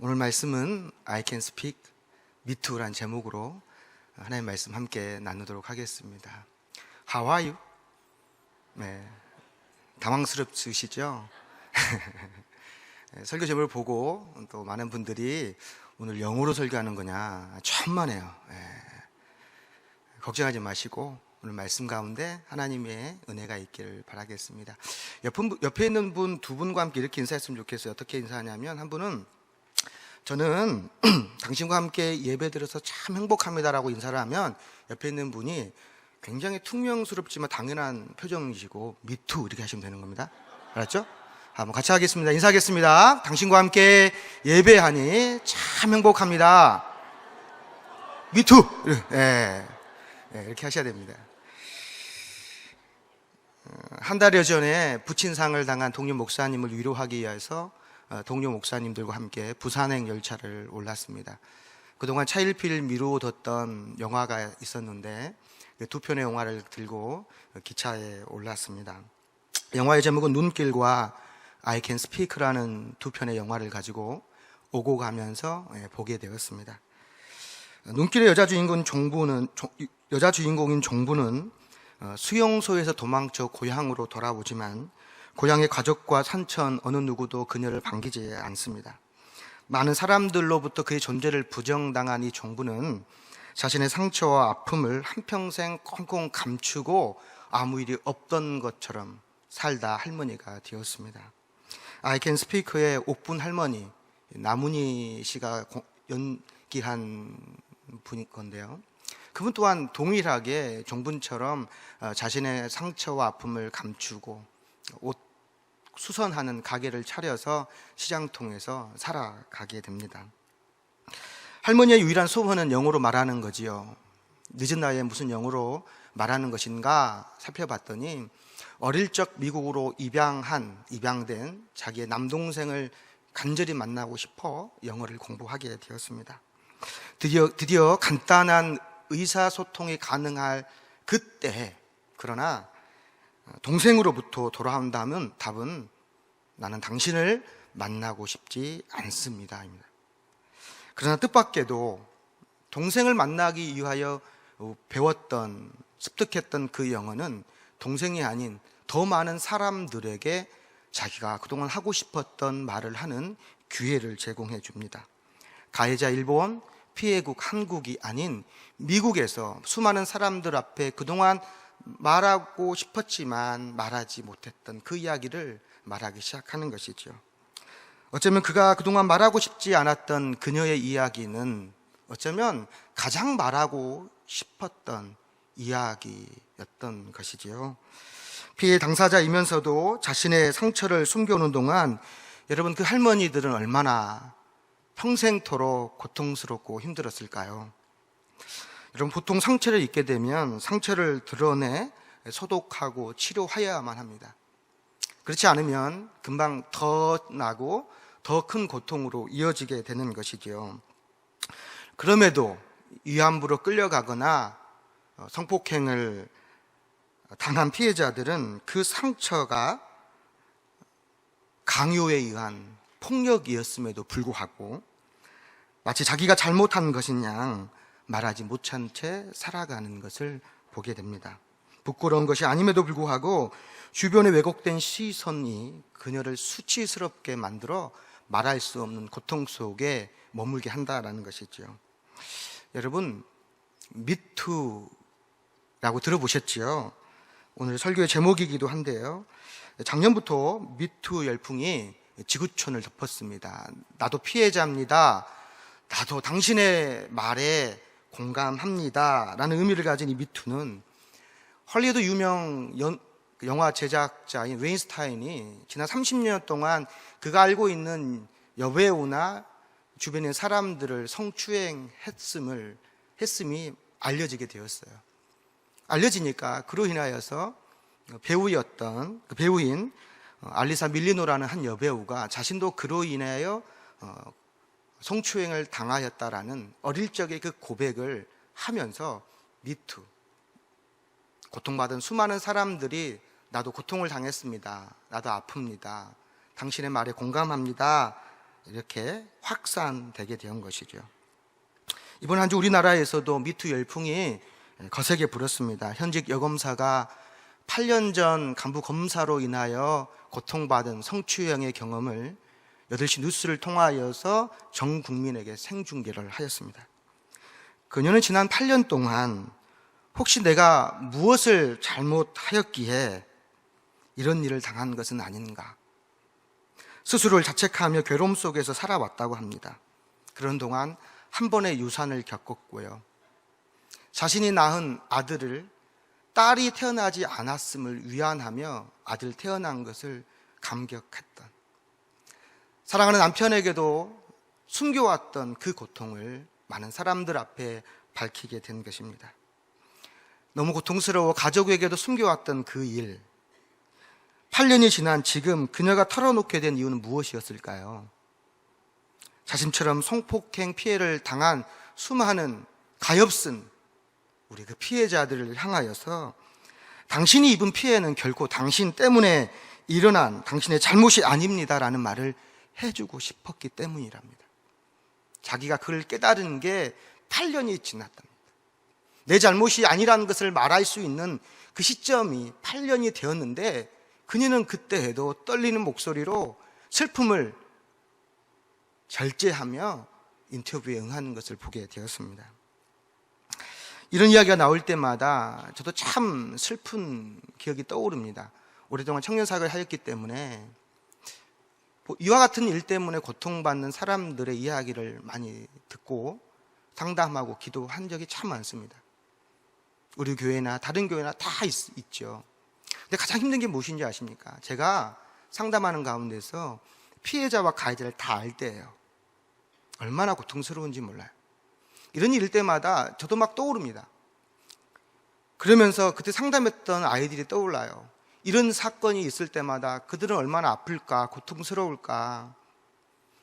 오늘 말씀은 I can speak, me too라는 제목으로 하나님 말씀 함께 나누도록 하겠습니다. How are you? 네, 당황스럽으시죠? 설교 제목을 보고 또 많은 분들이 오늘 영어로 설교하는 거냐 천만에요. 걱정하지 마시고 오늘 말씀 가운데 하나님의 은혜가 있기를 바라겠습니다. 옆에 있는 분 두 분과 함께 이렇게 인사했으면 좋겠어요. 어떻게 인사하냐면, 한 분은 저는 당신과 함께 예배 드려서 참 행복합니다라고 인사를 하면, 옆에 있는 분이 굉장히 퉁명스럽지만 당연한 표정이시고 me too 이렇게 하시면 되는 겁니다. 알았죠? 한번 같이 하겠습니다. 인사하겠습니다. 당신과 함께 예배하니 참 행복합니다. me too. 이렇게 하셔야 됩니다. 한 달여 전에 부친상을 당한 동료 목사님을 위로하기 위해서 동료 목사님들과 함께 부산행 열차를 올랐습니다. 그동안 차일피일 미루어뒀던 영화가 있었는데 두 편의 영화를 들고 기차에 올랐습니다. 영화의 제목은 눈길과 I can speak라는 두 편의 영화를 가지고 오고 가면서 보게 되었습니다. 눈길의 여자 주인공인 종부는 수용소에서 도망쳐 고향으로 돌아오지만 고향의 가족과 산천 어느 누구도 그녀를 반기지 않습니다. 많은 사람들로부터 그의 존재를 부정당한 이 종부는 자신의 상처와 아픔을 한평생 꽁꽁 감추고 아무 일이 없던 것처럼 살다 할머니가 되었습니다. I can speak의 옥분 할머니 나문희 씨가 연기한 분인 건데요, 그분 또한 동일하게 종분처럼 자신의 상처와 아픔을 감추고 옷 수선하는 가게를 차려서 시장통에서 살아가게 됩니다. 할머니의 유일한 소원은 영어로 말하는 거지요. 늦은 나이에 무슨 영어로 말하는 것인가 살펴봤더니 어릴 적 미국으로 입양된 자기의 남동생을 간절히 만나고 싶어 영어를 공부하게 되었습니다. 드디어 간단한 의사소통이 가능할 그때, 그러나 동생으로부터 돌아온다면 답은 나는 당신을 만나고 싶지 않습니다 입니다. 그러나 뜻밖에도 동생을 만나기 위하여 배웠던, 습득했던 그 영어는 동생이 아닌 더 많은 사람들에게 자기가 그동안 하고 싶었던 말을 하는 기회를 제공해 줍니다. 가해자 일본, 피해국 한국이 아닌 미국에서 수많은 사람들 앞에 그동안 말하고 싶었지만 말하지 못했던 그 이야기를 말하기 시작하는 것이죠. 어쩌면 그가 그동안 말하고 싶지 않았던 그녀의 이야기는 어쩌면 가장 말하고 싶었던 이야기였던 것이지요. 피해 당사자이면서도 자신의 상처를 숨겨오는 동안 여러분, 그 할머니들은 얼마나 평생토록 고통스럽고 힘들었을까요? 여러분, 보통 상처를 입게 되면 상처를 드러내 소독하고 치료하여야만 합니다. 그렇지 않으면 금방 더 나고 더 큰 고통으로 이어지게 되는 것이지요. 그럼에도 위안부로 끌려가거나 성폭행을 당한 피해자들은 그 상처가 강요에 의한 폭력이었음에도 불구하고 마치 자기가 잘못한 것인 양 말하지 못한 채 살아가는 것을 보게 됩니다. 부끄러운 것이 아님에도 불구하고 주변의 왜곡된 시선이 그녀를 수치스럽게 만들어 말할 수 없는 고통 속에 머물게 한다라는 것이죠. 여러분, me too라고 들어보셨지요? 오늘 설교의 제목이기도 한데요, 작년부터 me too 열풍이 지구촌을 덮었습니다. 나도 피해자입니다, 나도 당신의 말에 공감합니다 라는 의미를 가진 이 me too는 헐리우드 유명 영화 제작자인 웨인스타인이 지난 30년 동안 그가 알고 있는 여배우나 주변의 사람들을 성추행했음이 알려지게 되었어요. 알려지니까 그로 인하여서 배우였던 그 배우인 알리사 밀리노라는 한 여배우가 자신도 그로 인하여 성추행을 당하였다라는 어릴 적의 그 고백을 하면서 me too, 고통받은 수많은 사람들이 나도 고통을 당했습니다, 나도 아픕니다, 당신의 말에 공감합니다 이렇게 확산되게 된 것이죠. 이번 한 주 우리나라에서도 미투 열풍이 거세게 불었습니다. 현직 여검사가 8년 전 간부 검사로 인하여 고통받은 성추행의 경험을 8시 뉴스를 통하여서 전 국민에게 생중계를 하였습니다. 그녀는 지난 8년 동안 혹시 내가 무엇을 잘못하였기에 이런 일을 당한 것은 아닌가, 스스로를 자책하며 괴로움 속에서 살아왔다고 합니다. 그런 동안 한 번의 유산을 겪었고요, 자신이 낳은 아들을 딸이 태어나지 않았음을 위안하며 아들 태어난 것을 감격했던, 사랑하는 남편에게도 숨겨왔던 그 고통을 많은 사람들 앞에 밝히게 된 것입니다. 너무 고통스러워 가족에게도 숨겨왔던 그 일, 8년이 지난 지금 그녀가 털어놓게 된 이유는 무엇이었을까요? 자신처럼 성폭행 피해를 당한 수많은 가엾은 우리 그 피해자들을 향하여서 당신이 입은 피해는 결코 당신 때문에 일어난 당신의 잘못이 아닙니다라는 말을 해주고 싶었기 때문이랍니다. 자기가 그걸 깨달은 게 8년이 지났답니다. 내 잘못이 아니라는 것을 말할 수 있는 그 시점이 8년이 되었는데, 그녀는 그때에도 떨리는 목소리로 슬픔을 절제하며 인터뷰에 응하는 것을 보게 되었습니다. 이런 이야기가 나올 때마다 저도 참 슬픈 기억이 떠오릅니다. 오랫동안 청년사역을 하였기 때문에 이와 같은 일 때문에 고통받는 사람들의 이야기를 많이 듣고 상담하고 기도한 적이 참 많습니다. 우리 교회나 다른 교회나 다 있죠. 근데 가장 힘든 게 무엇인지 아십니까? 제가 상담하는 가운데서 피해자와 가해자를 다 알 때예요. 얼마나 고통스러운지 몰라요. 이런 일 때마다 저도 막 떠오릅니다. 그러면서 그때 상담했던 아이들이 떠올라요. 이런 사건이 있을 때마다 그들은 얼마나 아플까, 고통스러울까,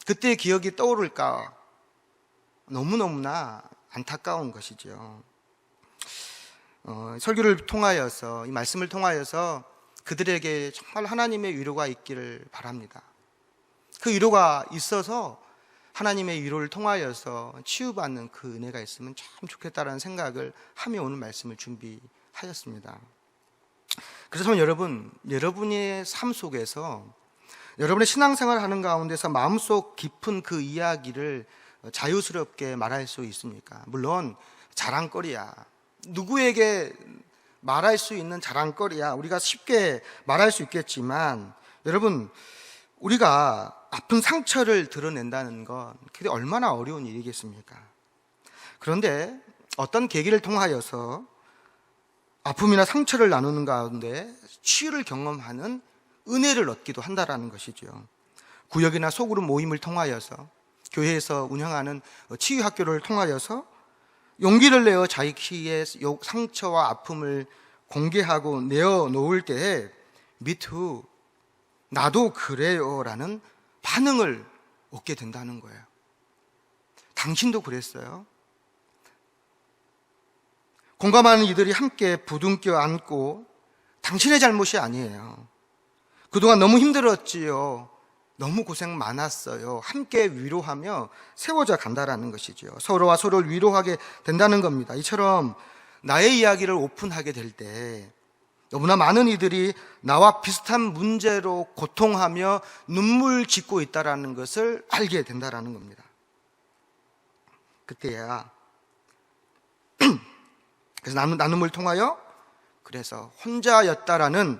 그때의 기억이 떠오를까, 너무너무나 안타까운 것이죠. 설교를 통하여서, 이 말씀을 통하여서 그들에게 정말 하나님의 위로가 있기를 바랍니다. 그 위로가 있어서 하나님의 위로를 통하여서 치유받는 그 은혜가 있으면 참 좋겠다라는 생각을 하며 오늘 말씀을 준비하였습니다. 그래서 여러분의 삶 속에서, 여러분의 신앙생활을 하는 가운데서 마음속 깊은 그 이야기를 자유스럽게 말할 수 있습니까? 물론 자랑거리야, 누구에게 말할 수 있는 자랑거리야, 우리가 쉽게 말할 수 있겠지만, 여러분, 우리가 아픈 상처를 드러낸다는 건 그게 얼마나 어려운 일이겠습니까? 그런데 어떤 계기를 통하여서 아픔이나 상처를 나누는 가운데 치유를 경험하는 은혜를 얻기도 한다라는 것이죠. 구역이나 소그룹 모임을 통하여서, 교회에서 운영하는 치유학교를 통하여서 용기를 내어 자기의 상처와 아픔을 공개하고 내어놓을 때에 미투, 나도 그래요 라는 반응을 얻게 된다는 거예요. 당신도 그랬어요? 공감하는 이들이 함께 부둥켜 안고 당신의 잘못이 아니에요, 그동안 너무 힘들었지요, 너무 고생 많았어요, 함께 위로하며 세워져 간다라는 것이죠. 서로와 서로를 위로하게 된다는 겁니다. 이처럼 나의 이야기를 오픈하게 될 때 너무나 많은 이들이 나와 비슷한 문제로 고통하며 눈물 짓고 있다는 것을 알게 된다는 겁니다. 그때야 그래서 나눔을 통하여 그래서 혼자였다라는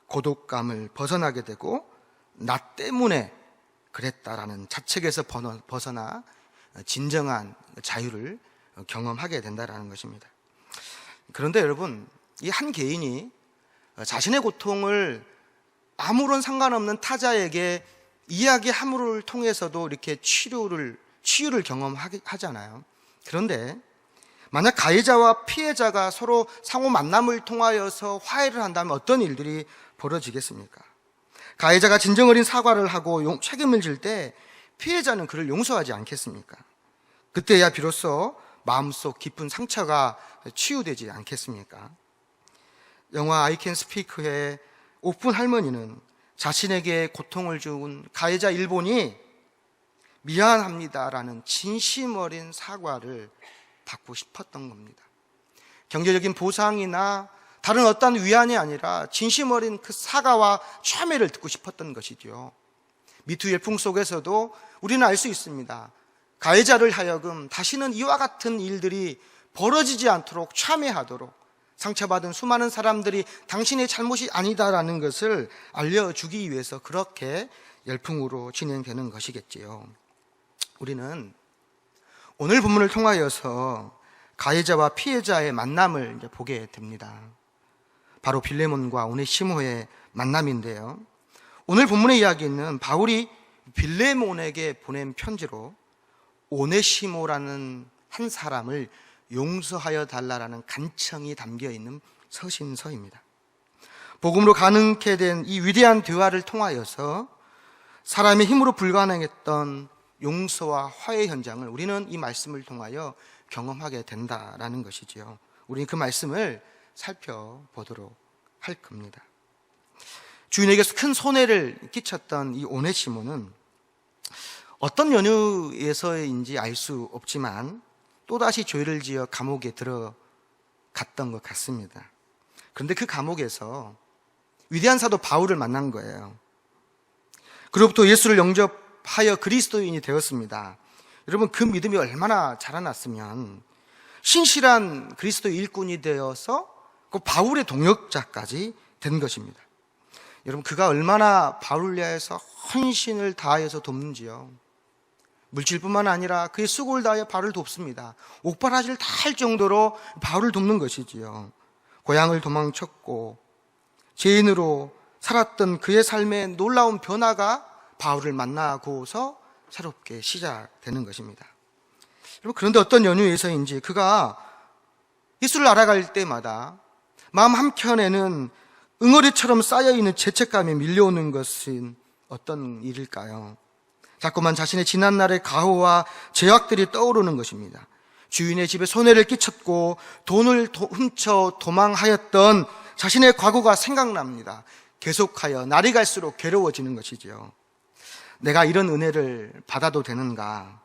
고독감을 벗어나게 되고, 나 때문에 그랬다라는 자책에서 벗어나 진정한 자유를 경험하게 된다는 것입니다. 그런데 여러분, 이 한 개인이 자신의 고통을 아무런 상관없는 타자에게 이야기함을 통해서도 이렇게 치유를 경험하잖아요. 그런데 만약 가해자와 피해자가 서로 상호 만남을 통하여서 화해를 한다면 어떤 일들이 벌어지겠습니까? 가해자가 진정 어린 사과를 하고 책임을 질 때 피해자는 그를 용서하지 않겠습니까? 그때야 비로소 마음속 깊은 상처가 치유되지 않겠습니까? 영화 I Can Speak의 오픈 할머니는 자신에게 고통을 준 가해자 일본이 미안합니다라는 진심 어린 사과를 받고 싶었던 겁니다. 경제적인 보상이나 다른 어떤 위안이 아니라 진심 어린 그 사과와 참회를 듣고 싶었던 것이죠. 미투 열풍 속에서도 우리는 알 수 있습니다. 가해자를 하여금 다시는 이와 같은 일들이 벌어지지 않도록 참회하도록 상처받은 수많은 사람들이 당신의 잘못이 아니다라는 것을 알려주기 위해서 그렇게 열풍으로 진행되는 것이겠지요. 우리는 오늘 본문을 통하여서 가해자와 피해자의 만남을 이제 보게 됩니다. 바로 빌레몬과 오네시모의 만남인데요. 오늘 본문의 이야기는 바울이 빌레몬에게 보낸 편지로 오네시모라는 한 사람을 용서하여 달라라는 간청이 담겨 있는 서신서입니다. 복음으로 가능케 된 이 위대한 대화를 통하여서 사람의 힘으로 불가능했던 용서와 화해 현장을 우리는 이 말씀을 통하여 경험하게 된다라는 것이지요. 우리는 그 말씀을 살펴보도록 할 겁니다. 주인에게서 큰 손해를 끼쳤던 이 오네시모는 어떤 연유에서인지 알 수 없지만 또다시 죄를 지어 감옥에 들어갔던 것 같습니다. 그런데 그 감옥에서 위대한 사도 바울을 만난 거예요. 그로부터 예수를 영접하여 그리스도인이 되었습니다. 여러분, 그 믿음이 얼마나 자라났으면 신실한 그리스도 일꾼이 되어서 그 바울의 동역자까지 된 것입니다. 여러분, 그가 얼마나 바울을 위하여서 헌신을 다해서 돕는지요. 물질뿐만 아니라 그의 수고를 다하여 바울을 돕습니다. 옥바라지를 다 할 정도로 바울을 돕는 것이지요. 고향을 도망쳤고 죄인으로 살았던 그의 삶에 놀라운 변화가 바울을 만나고서 새롭게 시작되는 것입니다. 여러분, 그런데 어떤 연유에서인지 그가 예수를 알아갈 때마다 마음 한켠에는 응어리처럼 쌓여있는 죄책감이 밀려오는 것은 어떤 일일까요? 자꾸만 자신의 지난날의 가호와 죄악들이 떠오르는 것입니다. 주인의 집에 손해를 끼쳤고 돈을 훔쳐 도망하였던 자신의 과거가 생각납니다. 계속하여 날이 갈수록 괴로워지는 것이지요. 내가 이런 은혜를 받아도 되는가?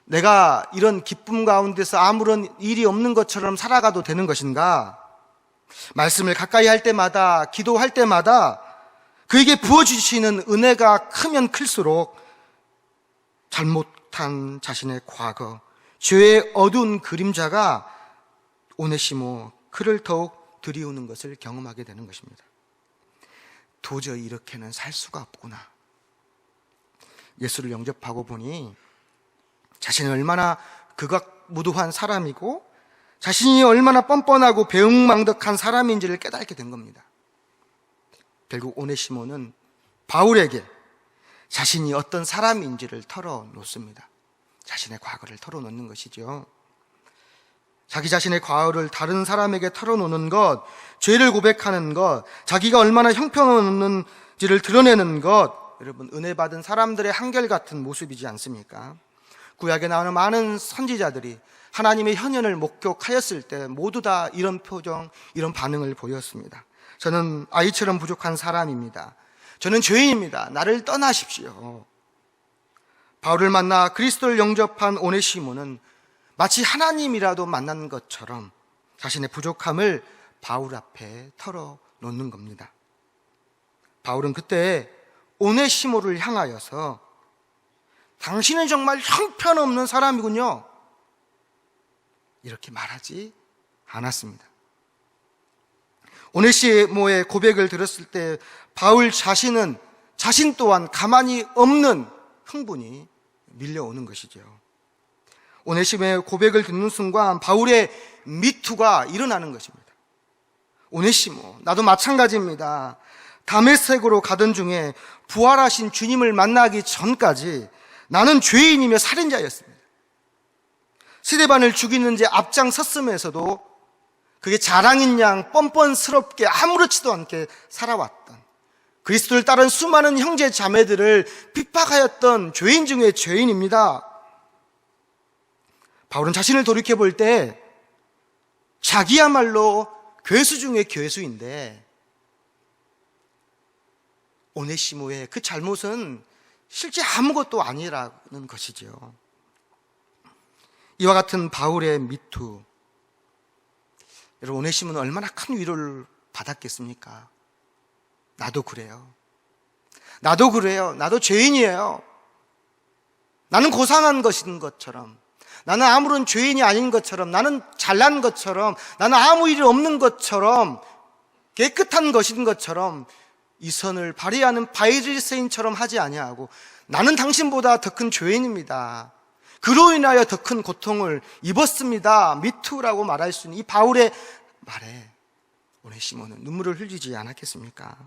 내가 이런 기쁨 가운데서 아무런 일이 없는 것처럼 살아가도 되는 것인가? 말씀을 가까이 할 때마다, 기도할 때마다 그에게 부어주시는 은혜가 크면 클수록 잘못한 자신의 과거, 죄의 어두운 그림자가 오네시모, 그를 더욱 들이우는 것을 경험하게 되는 것입니다. 도저히 이렇게는 살 수가 없구나. 예수를 영접하고 보니 자신이 얼마나 극악무도한 사람이고 자신이 얼마나 뻔뻔하고 배은망덕한 사람인지를 깨닫게 된 겁니다. 결국 오네시모는 바울에게 자신이 어떤 사람인지를 털어놓습니다. 자신의 과거를 털어놓는 것이죠. 자기 자신의 과거를 다른 사람에게 털어놓는 것, 죄를 고백하는 것, 자기가 얼마나 형편없는지를 드러내는 것, 여러분, 은혜 받은 사람들의 한결같은 모습이지 않습니까? 구약에 나오는 많은 선지자들이 하나님의 현현을 목격하였을 때 모두 다 이런 표정, 이런 반응을 보였습니다. 저는 아이처럼 부족한 사람입니다. 저는 죄인입니다. 나를 떠나십시오. 바울을 만나 그리스도를 영접한 오네시모는 마치 하나님이라도 만난 것처럼 자신의 부족함을 바울 앞에 털어놓는 겁니다. 바울은 그때 오네시모를 향하여서 당신은 정말 형편없는 사람이군요, 이렇게 말하지 않았습니다. 오네시모의 고백을 들었을 때 바울 자신 또한 가만히 없는 흥분이 밀려오는 것이죠. 오네시모의 고백을 듣는 순간 바울의 미투가 일어나는 것입니다. 오네시모, 나도 마찬가지입니다. 다메섹으로 가던 중에 부활하신 주님을 만나기 전까지 나는 죄인이며 살인자였습니다. 스데반을 죽이는 데 앞장섰음에서도 그게 자랑인 양 뻔뻔스럽게 아무렇지도 않게 살아왔던, 그리스도를 따른 수많은 형제 자매들을 핍박하였던 죄인 중에 죄인입니다. 바울은 자신을 돌이켜볼 때 자기야말로 괴수 중에 괴수인데 오네시모의 그 잘못은 실제 아무것도 아니라는 것이죠. 이와 같은 바울의 미투, 여러분 오네시모는 얼마나 큰 위로를 받았겠습니까? 나도 그래요. 나도 그래요. 나도 죄인이에요. 나는 고상한 것인 것처럼, 나는 아무런 죄인이 아닌 것처럼, 나는 잘난 것처럼, 나는 아무 일이 없는 것처럼, 깨끗한 것인 것처럼 이 선을 발휘하는 바리새인처럼 하지 아니하고, 나는 당신보다 더 큰 죄인입니다. 그로 인하여 더 큰 고통을 입었습니다. 미투라고 말할 수 있는 이 바울의 말에 오네시모는 눈물을 흘리지 않았겠습니까?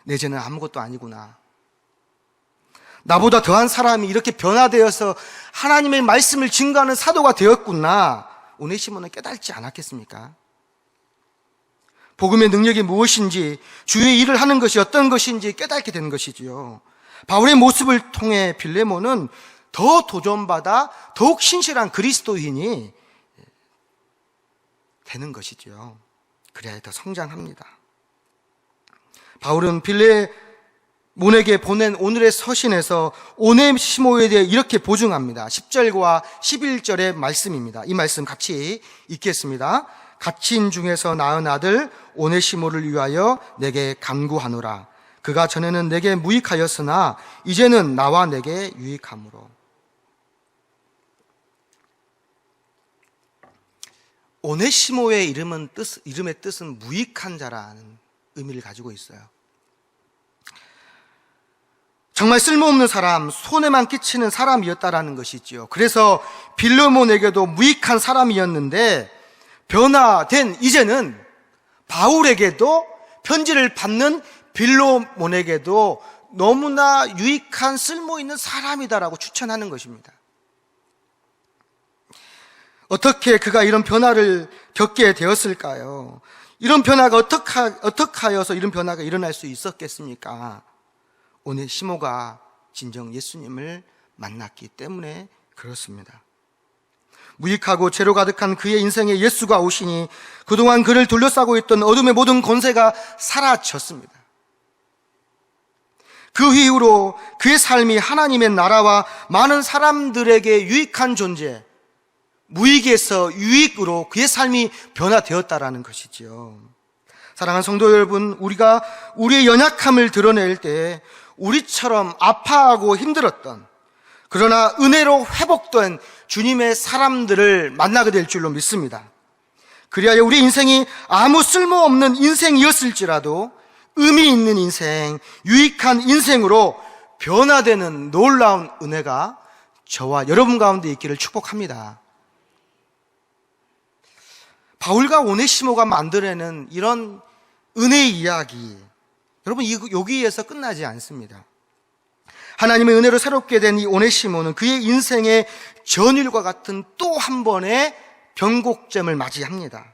내 죄는 아무것도 아니구나. 나보다 더한 사람이 이렇게 변화되어서 하나님의 말씀을 증거하는 사도가 되었구나. 오네시모는 깨닫지 않았겠습니까? 복음의 능력이 무엇인지, 주의 일을 하는 것이 어떤 것인지 깨닫게 된 것이지요. 바울의 모습을 통해 빌레몬은 더 도전받아 더욱 신실한 그리스도인이 되는 것이지요. 그래야 더 성장합니다. 바울은 빌레몬에게 보낸 오늘의 서신에서 오네시모에 대해 이렇게 보증합니다. 10절과 11절의 말씀입니다. 이 말씀 같이 읽겠습니다. 갇힌 중에서 낳은 아들 오네시모를 위하여 내게 간구하노라. 그가 전에는 내게 무익하였으나 이제는 나와 내게 유익함으로. 오네시모의 이름의 뜻은 무익한 자라는 의미를 가지고 있어요. 정말 쓸모없는 사람, 손해만 끼치는 사람이었다라는 것이지요. 그래서 빌레몬에게도 무익한 사람이었는데 변화된 이제는 바울에게도 편지를 받는 빌레몬에게도 너무나 유익한 쓸모있는 사람이다라고 추천하는 것입니다. 어떻게 그가 이런 변화를 겪게 되었을까요? 이런 변화가 어떻게 하여서 이런 변화가 일어날 수 있었겠습니까? 오네시모가 진정 예수님을 만났기 때문에 그렇습니다. 무익하고 죄로 가득한 그의 인생에 예수가 오시니 그동안 그를 둘러싸고 있던 어둠의 모든 권세가 사라졌습니다. 그 이후로 그의 삶이 하나님의 나라와 많은 사람들에게 유익한 존재, 무익에서 유익으로 그의 삶이 변화되었다라는 것이지요. 사랑하는 성도 여러분, 우리가 우리의 연약함을 드러낼 때 우리처럼 아파하고 힘들었던, 그러나 은혜로 회복된 주님의 사람들을 만나게 될 줄로 믿습니다. 그리하여 우리 인생이 아무 쓸모없는 인생이었을지라도 의미 있는 인생, 유익한 인생으로 변화되는 놀라운 은혜가 저와 여러분 가운데 있기를 축복합니다. 바울과 오네시모가 만들어내는 이런 은혜의 이야기, 여러분 여기에서 끝나지 않습니다. 하나님의 은혜로 새롭게 된 이 오네시모는 그의 인생의 전율과 같은 또 한 번의 변곡점을 맞이합니다.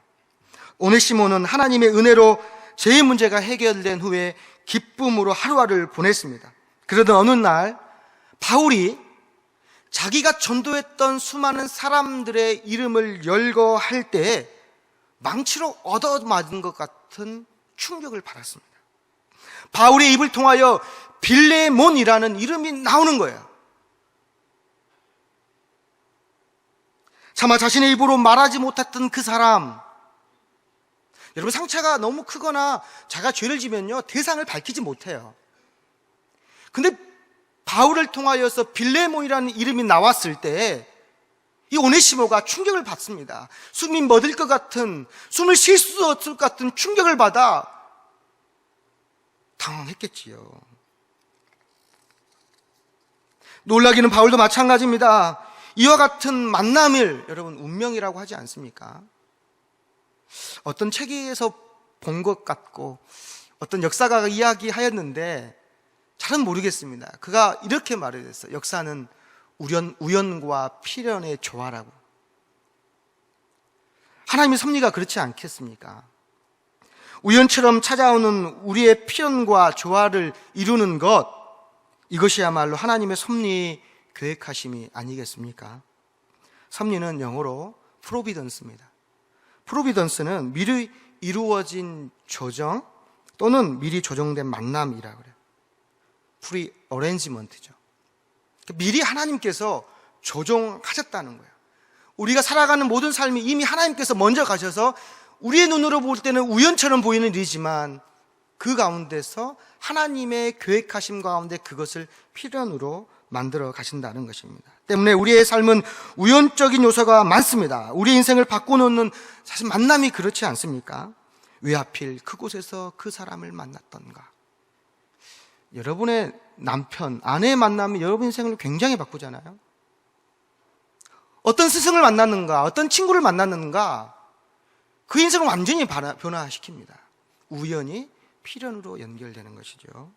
오네시모는 하나님의 은혜로 죄의 문제가 해결된 후에 기쁨으로 하루하루를 보냈습니다. 그러던 어느 날 바울이 자기가 전도했던 수많은 사람들의 이름을 열거할 때 망치로 얻어맞은 것 같은 충격을 받았습니다. 바울의 입을 통하여 빌레몬이라는 이름이 나오는 거예요. 차마 자신의 입으로 말하지 못했던 그 사람, 여러분 상처가 너무 크거나 자기가 죄를 지면요 대상을 밝히지 못해요. 근데 바울을 통하여서 빌레몬이라는 이름이 나왔을 때 이 오네시모가 충격을 받습니다. 숨이 멎을 것 같은, 숨을 쉴 수 없을 것 같은 충격을 받아 당황했겠지요. 놀라기는 바울도 마찬가지입니다. 이와 같은 만남을 여러분 운명이라고 하지 않습니까? 어떤 책에서 본 것 같고 어떤 역사가가 이야기하였는데 잘은 모르겠습니다. 그가 이렇게 말을 했어요. 역사는 우연과 필연의 조화라고. 하나님의 섭리가 그렇지 않겠습니까? 우연처럼 찾아오는 우리의 필연과 조화를 이루는 것, 이것이야말로 하나님의 섭리 계획하심이 아니겠습니까? 섭리는 영어로 프로비던스입니다. 프로비던스는 미리 이루어진 조정 또는 미리 조정된 만남이라고 그래요. 프리 어레인지먼트죠. 미리 하나님께서 조종하셨다는 거예요. 우리가 살아가는 모든 삶이 이미 하나님께서 먼저 가셔서 우리의 눈으로 볼 때는 우연처럼 보이는 일이지만 그 가운데서 하나님의 계획하심 가운데 그것을 필연으로 만들어 가신다는 것입니다. 때문에 우리의 삶은 우연적인 요소가 많습니다. 우리 인생을 바꿔놓는 사실 만남이 그렇지 않습니까? 왜 하필 그곳에서 그 사람을 만났던가? 여러분의 남편, 아내의 만남이 여러분 인생을 굉장히 바꾸잖아요. 어떤 스승을 만났는가, 어떤 친구를 만났는가, 그 인생을 완전히 변화시킵니다. 우연히 필연으로 연결되는 것이죠.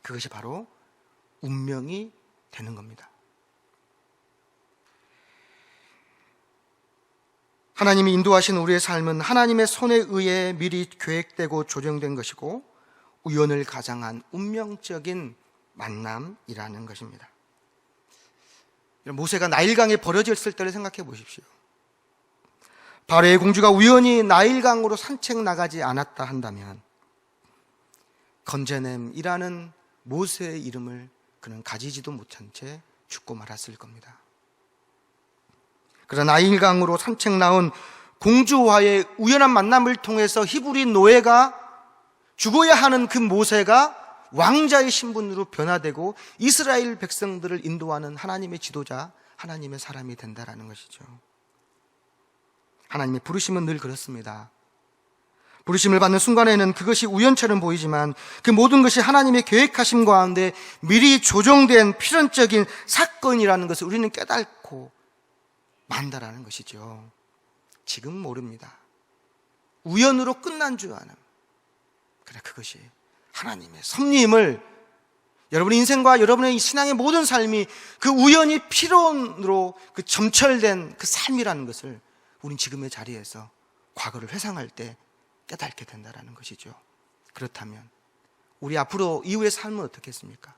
그것이 바로 운명이 되는 겁니다. 하나님이 인도하신 우리의 삶은 하나님의 손에 의해 미리 계획되고 조정된 것이고 우연을 가장한 운명적인 만남이라는 것입니다. 모세가 나일강에 버려졌을 때를 생각해 보십시오. 바로의 공주가 우연히 나일강으로 산책 나가지 않았다 한다면 건제넴이라는 모세의 이름을 그는 가지지도 못한 채 죽고 말았을 겁니다. 그러나 나일강으로 산책 나온 공주와의 우연한 만남을 통해서 히브리 노예가 죽어야 하는 그 모세가 왕자의 신분으로 변화되고 이스라엘 백성들을 인도하는 하나님의 지도자, 하나님의 사람이 된다는 것이죠. 하나님의 부르심은 늘 그렇습니다. 부르심을 받는 순간에는 그것이 우연처럼 보이지만 그 모든 것이 하나님의 계획하심 가운데 미리 조정된 필연적인 사건이라는 것을 우리는 깨닫고 만다라는 것이죠. 지금 모릅니다. 우연으로 끝난 줄 아는. 그래, 그것이 하나님의 섭리임을 여러분의 인생과 여러분의 신앙의 모든 삶이 그 우연히 필연으로 그 점철된 그 삶이라는 것을 우린 지금의 자리에서 과거를 회상할 때 깨닫게 된다는 것이죠. 그렇다면 우리 앞으로 이후의 삶은 어떻겠습니까?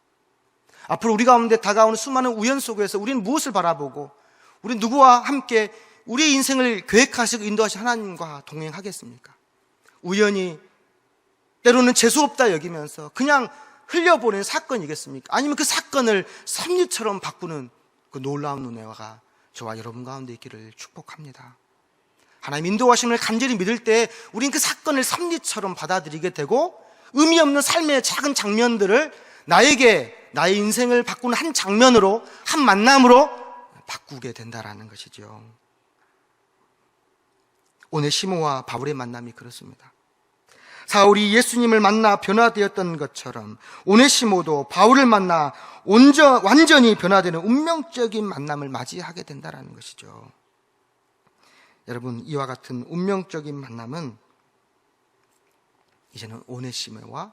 앞으로 우리 가운데 다가오는 수많은 우연 속에서 우리는 무엇을 바라보고 우리 누구와 함께 우리의 인생을 계획하시고 인도하신 하나님과 동행하겠습니까? 우연히 때로는 재수없다 여기면서 그냥 흘려보내는 사건이겠습니까? 아니면 그 사건을 섭리처럼 바꾸는 그 놀라운 은혜가 저와 여러분 가운데 있기를 축복합니다. 하나님 인도하심을 간절히 믿을 때 우린 그 사건을 섭리처럼 받아들이게 되고 의미 없는 삶의 작은 장면들을 나의 인생을 바꾸는 한 장면으로, 한 만남으로 바꾸게 된다라는 것이죠. 오네시모와 바울의 만남이 그렇습니다. 사울이 예수님을 만나 변화되었던 것처럼 오네시모도 바울을 만나 완전히 변화되는 운명적인 만남을 맞이하게 된다는 것이죠. 여러분, 이와 같은 운명적인 만남은 이제는 오네시모와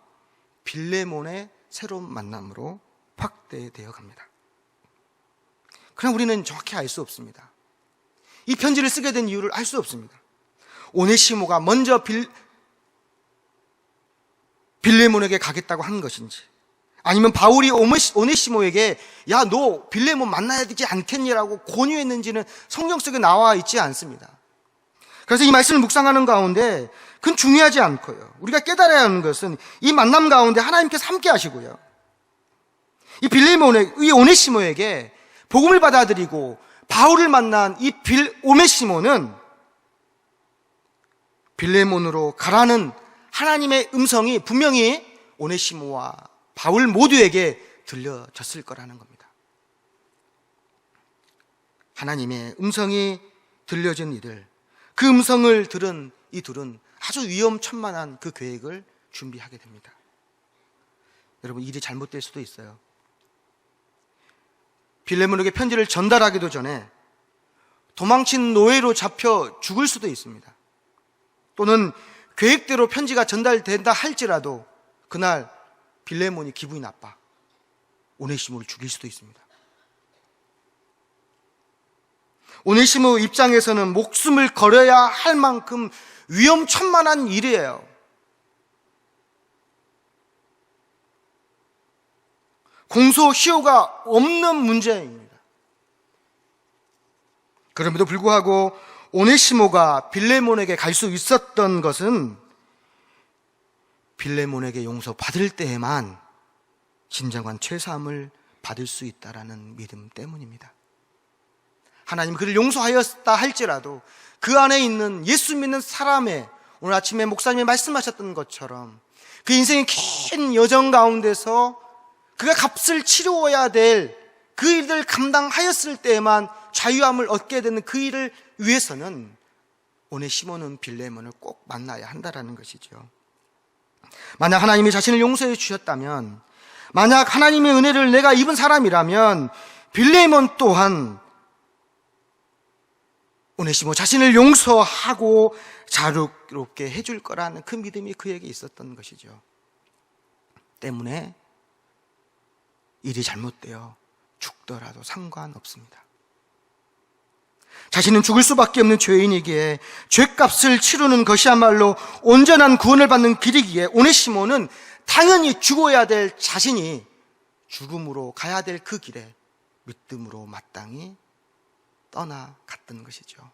빌레몬의 새로운 만남으로 확대되어 갑니다. 그러나 우리는 정확히 알 수 없습니다. 이 편지를 쓰게 된 이유를 알 수 없습니다. 오네시모가 먼저 빌레몬에게 가겠다고 한 것인지, 아니면 바울이 오네시모에게 야, 너 빌레몬 만나야 되지 않겠니라고 권유했는지는 성경 속에 나와 있지 않습니다. 그래서 이 말씀을 묵상하는 가운데 그건 중요하지 않고요. 우리가 깨달아야 하는 것은 이 만남 가운데 하나님께서 함께 하시고요, 이 오네시모에게 복음을 받아들이고 바울을 만난 이 오네시모는 빌레몬으로 가라는 하나님의 음성이 분명히 오네시모와 바울 모두에게 들려졌을 거라는 겁니다. 하나님의 음성이 들려진 이들, 그 음성을 들은 이 둘은 아주 위험천만한 그 계획을 준비하게 됩니다. 여러분, 일이 잘못될 수도 있어요. 빌레몬에게 편지를 전달하기도 전에 도망친 노예로 잡혀 죽을 수도 있습니다. 또는 계획대로 편지가 전달된다 할지라도 그날 빌레몬이 기분이 나빠 오네시모를 죽일 수도 있습니다. 오네시모 입장에서는 목숨을 걸어야 할 만큼 위험천만한 일이에요. 공소시효가 없는 문제입니다. 그럼에도 불구하고 오네시모가 빌레몬에게 갈 수 있었던 것은 빌레몬에게 용서받을 때에만 진정한 죄사함을 받을 수 있다라는 믿음 때문입니다. 하나님 그를 용서하였다 할지라도 그 안에 있는 예수 믿는 사람의, 오늘 아침에 목사님이 말씀하셨던 것처럼 그 인생의 긴 여정 가운데서 그가 값을 치루어야 될 그 일을 감당하였을 때에만 자유함을 얻게 되는 그 일을 위해서는 오네시모는 빌레몬을 꼭 만나야 한다라는 것이죠. 만약 하나님이 자신을 용서해 주셨다면, 만약 하나님의 은혜를 내가 입은 사람이라면 빌레몬 또한 오네시모 자신을 용서하고 자유롭게 해줄 거라는 그 믿음이 그에게 있었던 것이죠. 때문에 일이 잘못되어 죽더라도 상관없습니다. 자신은 죽을 수밖에 없는 죄인이기에 죄값을 치르는 것이야말로 온전한 구원을 받는 길이기에 오네시모는 당연히 죽어야 될 자신이 죽음으로 가야 될 그 길에 믿음으로 마땅히 떠나갔던 것이죠.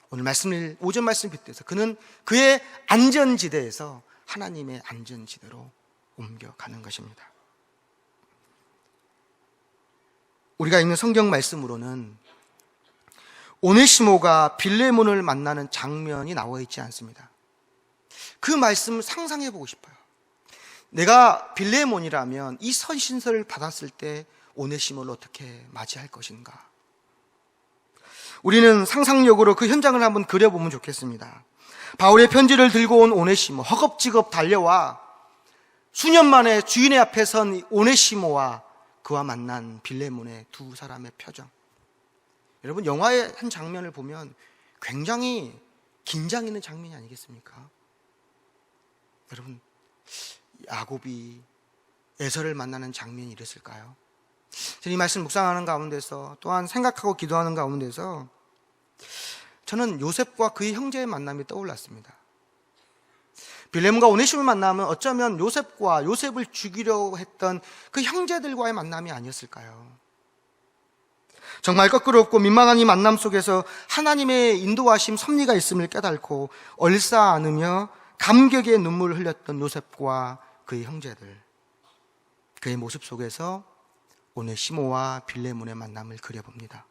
오늘 오전 말씀 빗대서 그는 그의 안전지대에서 하나님의 안전지대로 옮겨가는 것입니다. 우리가 읽는 성경 말씀으로는 오네시모가 빌레몬을 만나는 장면이 나와 있지 않습니다. 그 말씀을 상상해 보고 싶어요. 내가 빌레몬이라면 이 선신서를 받았을 때 오네시모를 어떻게 맞이할 것인가? 우리는 상상력으로 그 현장을 한번 그려보면 좋겠습니다. 바울의 편지를 들고 온 오네시모, 허겁지겁 달려와 수년 만에 주인의 앞에 선 오네시모와 그와 만난 빌레몬의 두 사람의 표정. 여러분, 영화의 한 장면을 보면 굉장히 긴장 있는 장면이 아니겠습니까? 여러분, 야곱이 에서를 만나는 장면이 이랬을까요? 저는 이 말씀 묵상하는 가운데서, 또한 생각하고 기도하는 가운데서 저는 요셉과 그의 형제의 만남이 떠올랐습니다. 빌레몬과 오네시모를 만나면 어쩌면 요셉과 요셉을 죽이려고 했던 그 형제들과의 만남이 아니었을까요? 정말 거꾸롭고 민망한 이 만남 속에서 하나님의 인도하심, 섭리가 있음을 깨닫고 얼싸 안으며 감격의 눈물을 흘렸던 요셉과 그의 형제들, 그의 모습 속에서 오네시모와 빌레몬의 만남을 그려봅니다.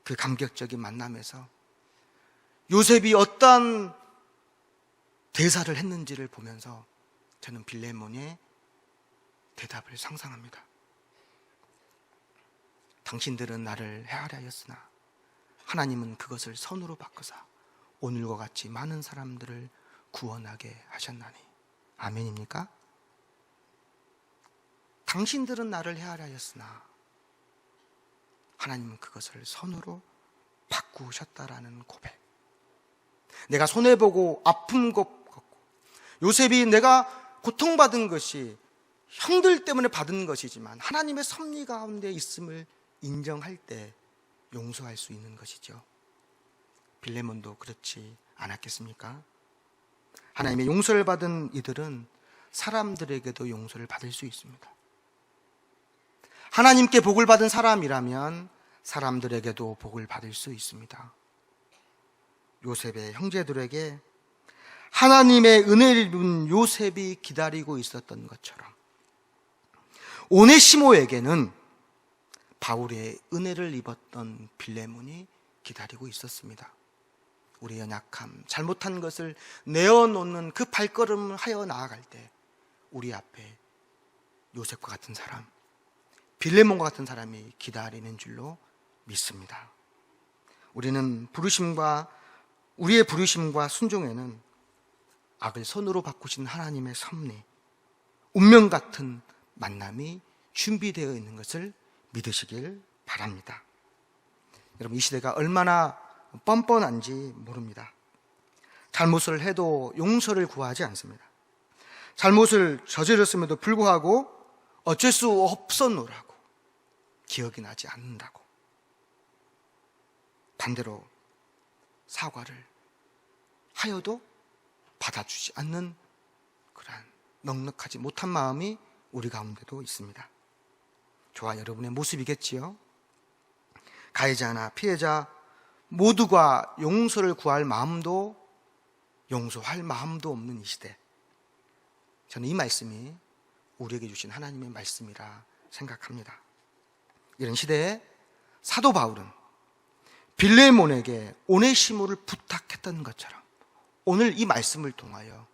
그 감격적인 만남에서 요셉이 어떤 대사를 했는지를 보면서 저는 빌레몬의 대답을 상상합니다. 당신들은 나를 헤아려 하였으나 하나님은 그것을 선으로 바꾸사 오늘과 같이 많은 사람들을 구원하게 하셨나니. 아멘입니까? 당신들은 나를 헤아려 하였으나 하나님은 그것을 선으로 바꾸셨다라는 고백. 내가 손해보고 아픈 것 같고, 요셉이 내가 고통받은 것이 형들 때문에 받은 것이지만 하나님의 섭리 가운데 있음을 인정할 때 용서할 수 있는 것이죠. 빌레몬도 그렇지 않았겠습니까? 하나님의 용서를 받은 이들은 사람들에게도 용서를 받을 수 있습니다. 하나님께 복을 받은 사람이라면 사람들에게도 복을 받을 수 있습니다. 요셉의 형제들에게 하나님의 은혜를 입은 요셉이 기다리고 있었던 것처럼 오네시모에게는 바울의 은혜를 입었던 빌레몬이 기다리고 있었습니다. 우리의 연약함, 잘못한 것을 내어놓는 그 발걸음을 하여 나아갈 때 우리 앞에 요셉과 같은 사람, 빌레몬과 같은 사람이 기다리는 줄로 믿습니다. 우리의 부르심과 순종에는 악을 선으로 바꾸신 하나님의 섭리, 운명 같은 만남이 준비되어 있는 것을 믿으시길 바랍니다. 여러분, 이 시대가 얼마나 뻔뻔한지 모릅니다. 잘못을 해도 용서를 구하지 않습니다. 잘못을 저질렀음에도 불구하고 어쩔 수 없었노라고, 기억이 나지 않는다고, 반대로 사과를 하여도 받아주지 않는 그러한 넉넉하지 못한 마음이 우리 가운데도 있습니다. 저와 여러분의 모습이겠지요. 가해자나 피해자 모두가 용서를 구할 마음도 용서할 마음도 없는 이 시대, 저는 이 말씀이 우리에게 주신 하나님의 말씀이라 생각합니다. 이런 시대에 사도 바울은 빌레몬에게 오네시모를 부탁했던 것처럼 오늘 이 말씀을 통하여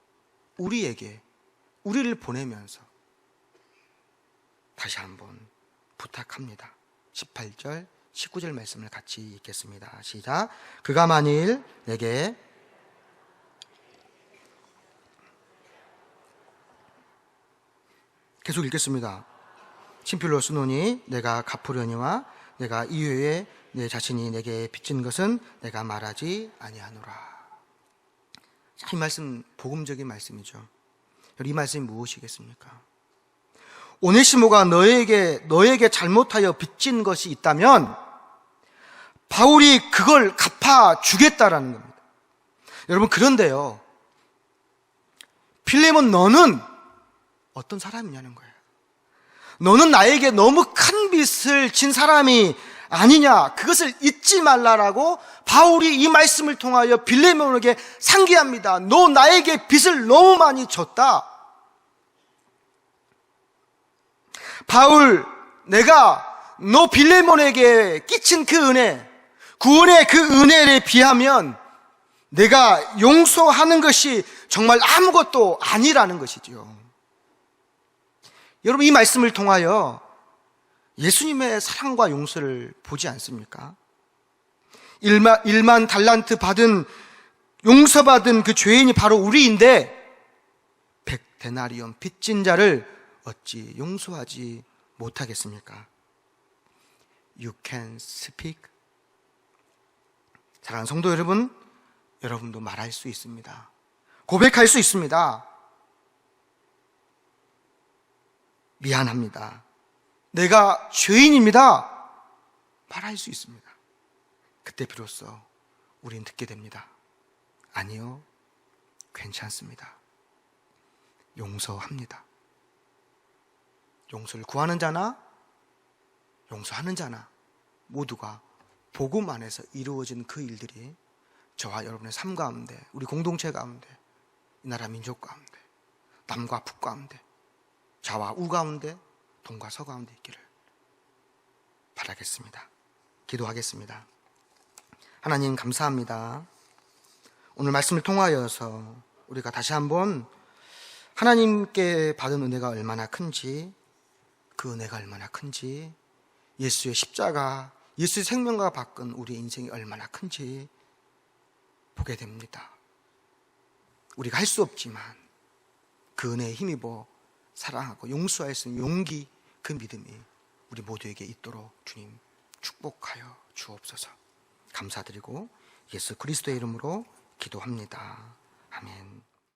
우리를 보내면서 다시 한번 부탁합니다. 18절, 19절 말씀을 같이 읽겠습니다. 시작. 그가 만일 내게 계속 읽겠습니다. 친필로 쓰노니 내가 갚으려니와 내가 이후에 내 자신이 내게 빚진 것은 내가 말하지 아니하노라. 이 말씀 복음적인 말씀이죠. 이 말씀이 무엇이겠습니까? 오네시모가 너에게 잘못하여 빚진 것이 있다면 바울이 그걸 갚아주겠다라는 겁니다. 여러분, 그런데요, 필레몬, 너는 어떤 사람이냐는 거예요. 너는 나에게 너무 큰 빚을 진 사람이 아니냐, 그것을 잊지 말라라고 바울이 이 말씀을 통하여 빌레몬에게 상기합니다. 너 나에게 빚을 너무 많이 졌다. 바울, 내가 너 빌레몬에게 끼친 그 은혜, 구원의 그 은혜에 비하면 내가 용서하는 것이 정말 아무것도 아니라는 것이지요. 여러분, 이 말씀을 통하여 예수님의 사랑과 용서를 보지 않습니까? 1만 달란트 용서받은 그 죄인이 바로 우리인데 100데나리온 빚진 자를 어찌 용서하지 못하겠습니까? You can speak. 사랑하는 성도 여러분, 여러분도 말할 수 있습니다. 고백할 수 있습니다. 미안합니다. 내가 죄인입니다. 말할 수 있습니다. 그때 비로소 우린 듣게 됩니다. 아니요, 괜찮습니다. 용서합니다. 용서를 구하는 자나 용서하는 자나 모두가 복음 안에서 이루어진 그 일들이 저와 여러분의 삶 가운데, 우리 공동체 가운데, 이 나라 민족 가운데, 남과 북 가운데, 좌와 우 가운데, 동과 서 가운데 있기를 바라겠습니다. 기도하겠습니다. 하나님, 감사합니다. 오늘 말씀을 통하여서 우리가 다시 한번 하나님께 받은 은혜가 얼마나 큰지, 그 은혜가 얼마나 큰지, 예수의 십자가, 예수의 생명과 바꾼 우리의 인생이 얼마나 큰지 보게 됩니다. 우리가 할 수 없지만 그 은혜에 힘입어 사랑하고 용서할 수 있는 용기, 그 믿음이 우리 모두에게 있도록 주님 축복하여 주옵소서. 감사드리고 예수 그리스도의 이름으로 기도합니다. 아멘.